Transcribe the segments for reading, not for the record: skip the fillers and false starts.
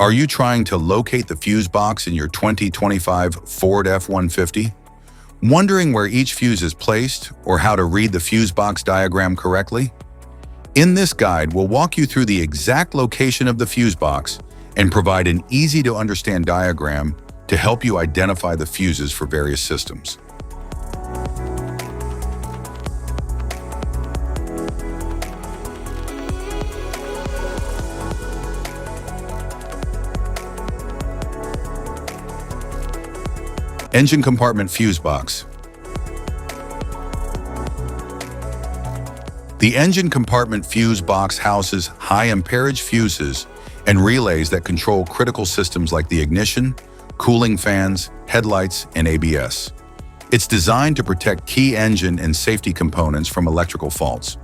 Are you trying to locate the fuse box in your 2025 Ford F-150? Wondering where each fuse is placed or how to read the fuse box diagram correctly? In this guide, we'll walk you through the exact location of the fuse box and provide an easy-to-understand diagram to help you identify the fuses for various systems. Engine compartment fuse box. The engine compartment fuse box houses high amperage fuses and relays that control critical systems like the ignition, cooling fans, headlights, and ABS. It's designed to protect key engine and safety components from electrical faults.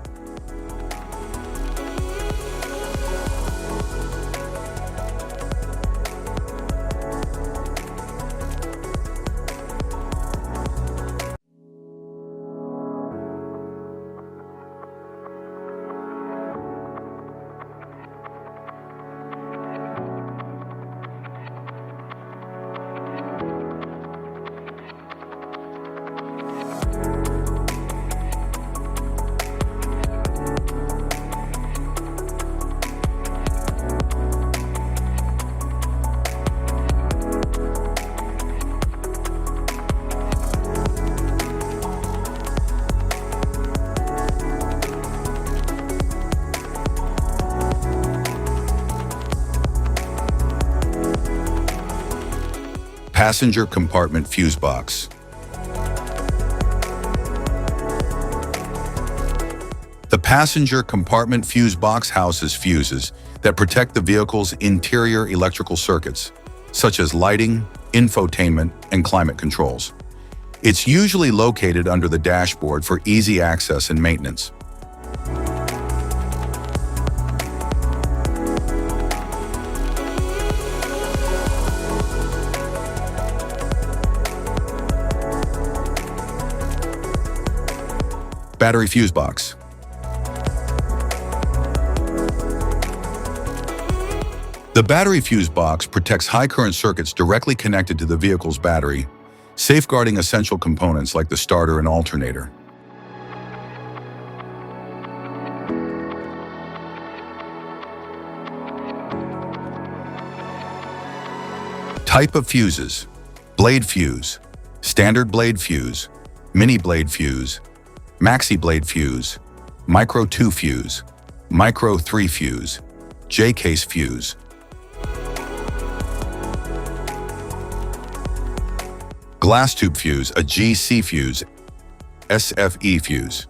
Passenger compartment fuse box. The passenger compartment fuse box houses fuses that protect the vehicle's interior electrical circuits, such as lighting, infotainment, and climate controls. It's usually located under the dashboard for easy access and maintenance. Battery fuse box. The battery fuse box protects high current circuits directly connected to the vehicle's battery, safeguarding essential components like the starter and alternator. Type of fuses: blade fuse, standard blade fuse, mini blade fuse, maxi blade fuse, micro 2 fuse, micro 3 fuse, J-case fuse. Glass tube fuse, a GC fuse, SFE fuse.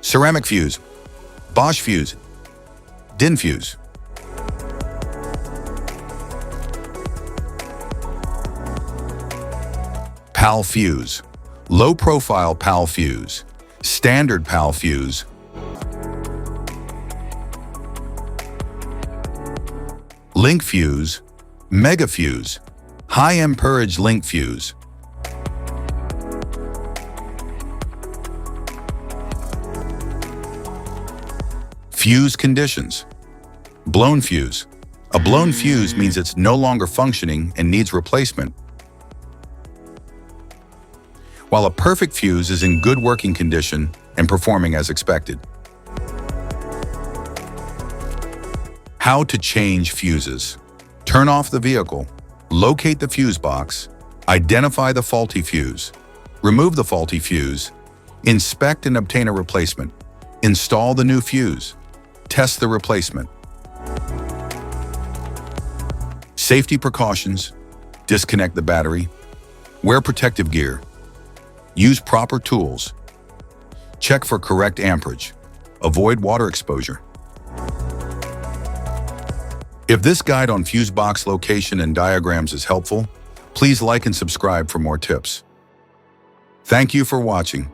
Ceramic fuse, Bosch fuse, DIN fuse. PAL fuse, low profile PAL fuse, standard PAL fuse, link fuse, mega fuse, high amperage link fuse. Fuse conditions. Blown fuse. A blown fuse means it's no longer functioning and needs replacement, while a perfect fuse is in good working condition and performing as expected. How to change fuses. Turn off the vehicle, locate the fuse box, identify the faulty fuse, remove the faulty fuse, inspect and obtain a replacement, install the new fuse, test the replacement. Safety precautions: disconnect the battery, wear protective gear, use proper tools, check for correct amperage, avoid water exposure. If this guide on fuse box location and diagrams is helpful, please like and subscribe for more tips. Thank you for watching.